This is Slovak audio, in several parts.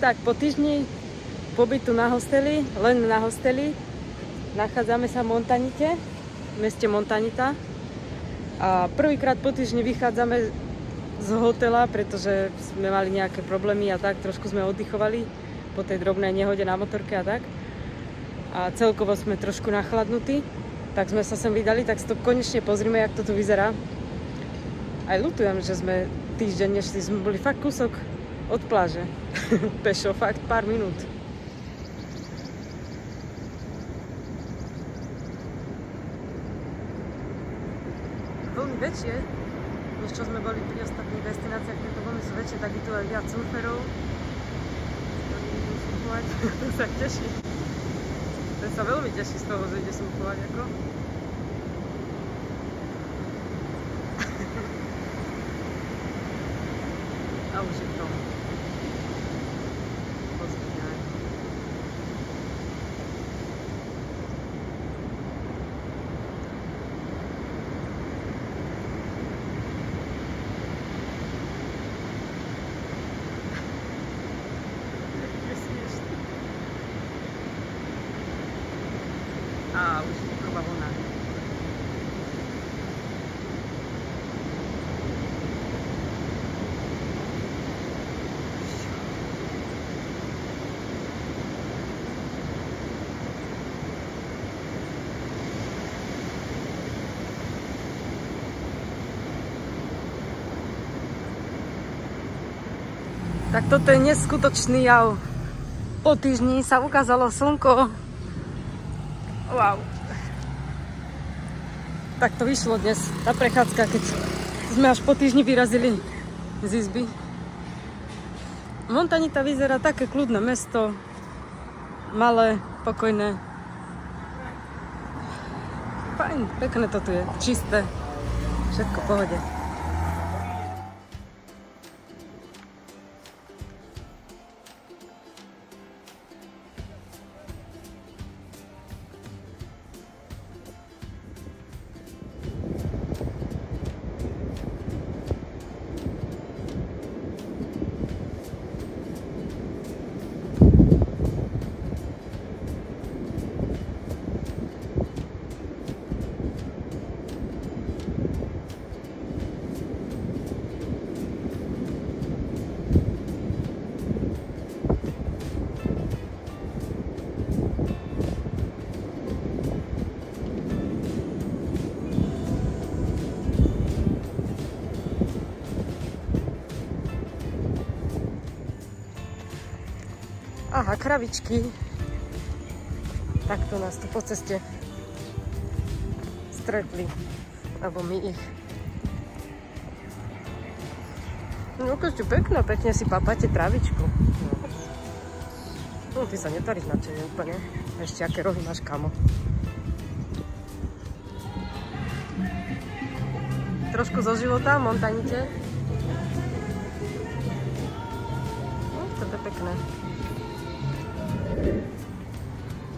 Tak po týždni pobytu na hosteli, len na hosteli, nachádzame sa v Montanite, v meste Montanita. A prvýkrát po týždni vychádzame z hotela, pretože sme mali nejaké problémy a tak, trošku sme oddychovali po tej drobnej nehode na motorke a tak. A celkovo sme trošku nachladnutí, tak sme sa sem vydali, tak si to konečne pozrime, jak to tu vyzerá. Aj ľutujem, že sme týždeň nešli, sme boli fakt kúsok od pláže. Pešo, fakt pár minút. Vlny väčšie, než čo sme boli pri ostatných destináciách, tieto vlny sú väčšie, tak je tu aj viac surferov, ktorí idú surfovať. To sa teší. Ten sa veľmi teší z toho, že ide surfovať ako. A už je to. Pozrieť. A už je prvá vlna. Tak toto je neskutočný jav. Po týždni sa ukázalo slnko. Wow. Tak to vyšlo dnes, tá prechádzka, keď sme až po týždni vyrazili z izby. Montanita vyzerá také kľudné mesto. Malé, pokojné. Fajn, pekné to tu je, čisté. Všetko v pohode. Aha, kravičky. Takto nás tu po ceste stretli. Alebo my ich. No, keď pekné, pekne si papáte trávičku. No, ty sa netvaríš nadšene úplne. Ešte aké rohy máš, kamo. Trošku zo života v Montanite. No, to je pekné.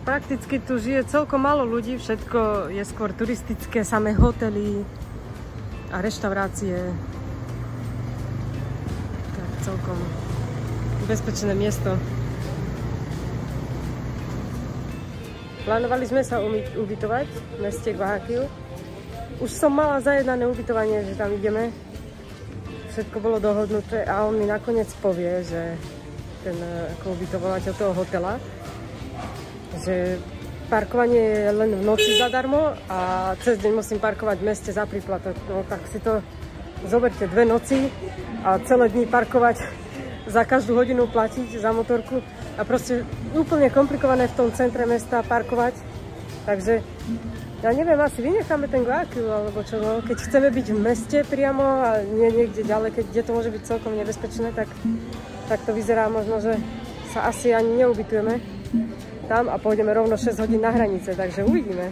Prakticky tu žije celkom málo ľudí, všetko je skôr turistické, samé hotely a reštaurácie. Tak celkom bezpečné miesto. Plánovali sme sa ubytovať v meste Guayaquil. Už som mala zajednané ubytovanie, že tam ideme. Všetko bolo dohodnuté a on mi nakoniec povie, že ten ako ubytovateľ toho hotela, že parkovanie je len v noci zadarmo a cez deň musím parkovať v meste za príplatok. No tak si to zoberte 2 noci a celé dni parkovať, za každú hodinu platiť za motorku a proste úplne komplikované v tom centre mesta parkovať. Takže ja neviem, asi vynecháme ten Guayaquil alebo čo, no, keď chceme byť v meste priamo a nie niekde ďalej, kde to môže byť celkom nebezpečné, tak to vyzerá možno, že sa asi ani neubytujeme tam a pôjdeme rovno 6 hodín na hranice, takže uvidíme.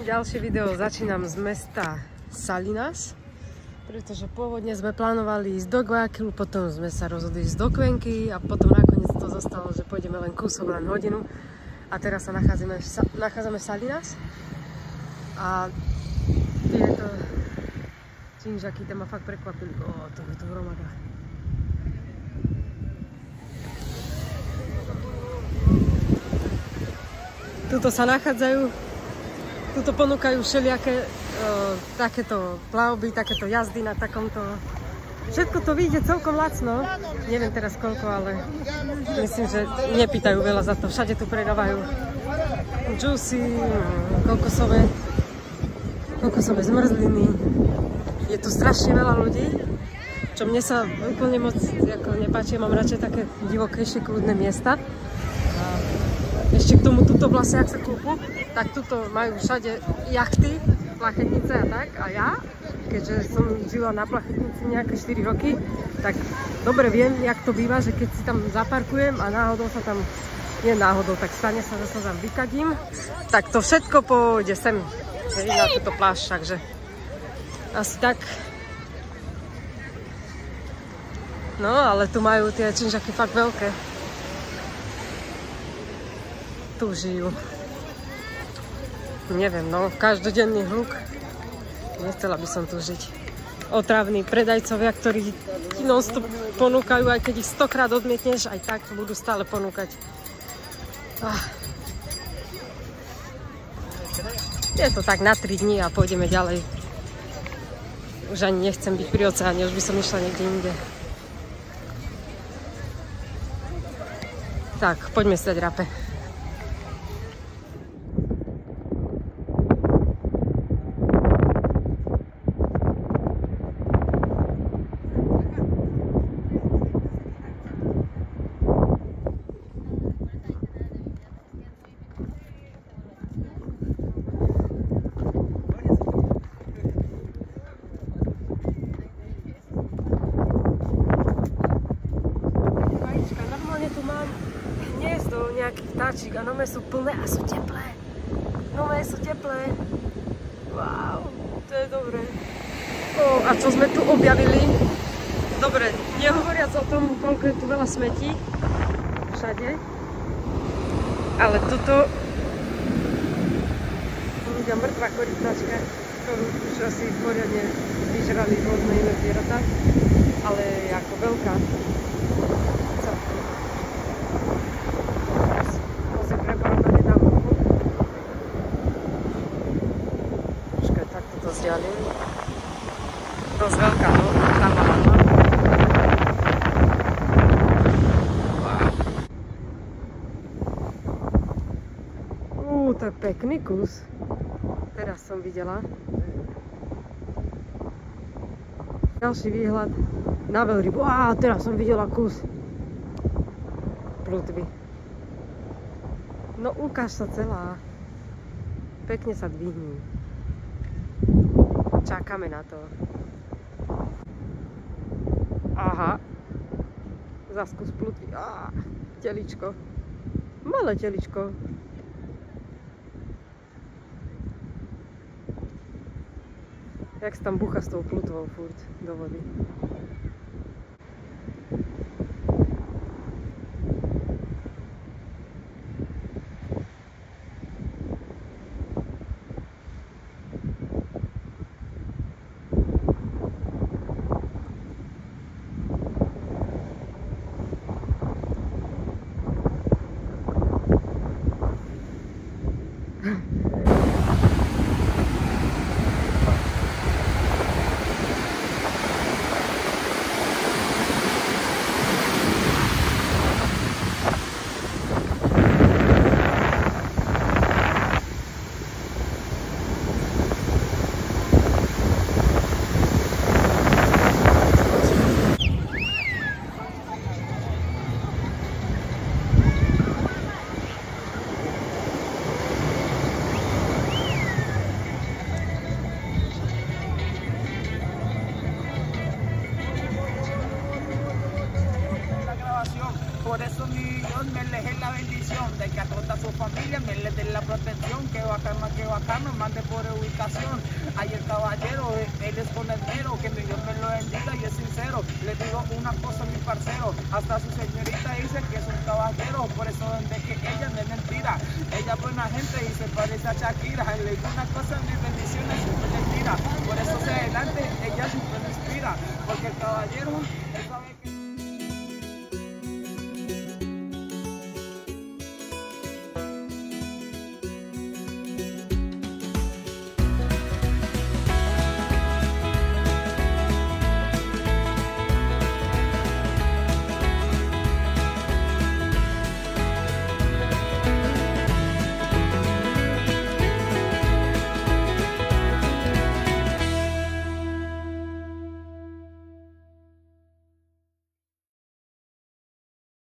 Ďalšie video začínam z mesta Salinas, pretože pôvodne sme plánovali ísť do Guayaquilu, potom sme sa rozhodli ísť do Cuenky a potom nakoniec to zostalo, že pôjdeme len kúsok, len hodinu. A teraz sa nachádzame v Salinas. A tieto činžaky, to ma fakt prekvapili. To je to hromada. Tuto sa nachádzajú, tuto ponúkajú všelijaké takéto plavby, takéto jazdy na takomto. Všetko to vyjde celkom lacno. Neviem teraz koľko, ale myslím, že nepýtajú veľa za to. Všade tu predávajú džusy, kokosové zmrzliny. Je tu strašne veľa ľudí, čo mne sa úplne moc nepáči. Mám radšej také divokejšie, kľudné miesta. Ešte k tomu tuto vlastne, ak sa kúpu, tak tuto majú všade jachty, plachetnice a tak. A ja, keďže som žila na plachetnici nejaké 4 roky, tak dobre viem, jak to býva, že keď si tam zaparkujem a náhodou sa tam, nie náhodou, tak stane sa, že sa tam vykadím, tak to všetko pôjde sem, na túto pláž, takže asi tak. No, ale tu majú tie činžaky fakt veľké. Tu žijú. Neviem, no, každodenný hluk. Nechcela by som tu žiť. Otravní predajcovia, ktorí ti non-stop ponúkajú, aj keď ich 100-krát odmietneš, aj tak budú stále ponúkať. Je to tak na 3 dní a pôjdeme ďalej. Už ani nechcem byť pri oceáne, už by som išla niekde inde. Tak, poďme si dať rape. Vtáčik a nové sú plné a sú teplé. Nové sú teplé. Wow, to je dobré. A čo sme tu objavili? Dobre, nehovoriac o tom, koľko je tu veľa smetí. Všade. Ale tuto ľudia mŕtva korytnačka, ktorú už asi poriadne vyžrali rôzne iné zvieratá. Ale je ako veľká. Dosť veľká, no? Tam má. To je pekný kus. Teraz som videla. Ďalší výhľad na veľrybu. Teraz som videla kus plutvy. No ukáž sa celá. Pekne sa dvihni. Čakáme na to. Aha. Zas kus plutvy. Teličko. Malé teličko. Jak sa tam búcha s tou plutvou furt do vody. Por eso mi Dios me elegí la bendición de que a todas sus familia, me le dé la protección, que bacán, me mande por ubicación. Ahí el caballero, él es con el mero, que Dios me lo bendiga y es sincero. Le digo una cosa, mi parcero, hasta su señorita dice que es un caballero, por eso de que ella no es mentira. Ella es buena gente y se parece a Shakira. Le digo una cosa, mis bendiciones siempre le tira. Por eso hacia adelante, ella siempre me inspira, porque el caballero, él sabe que...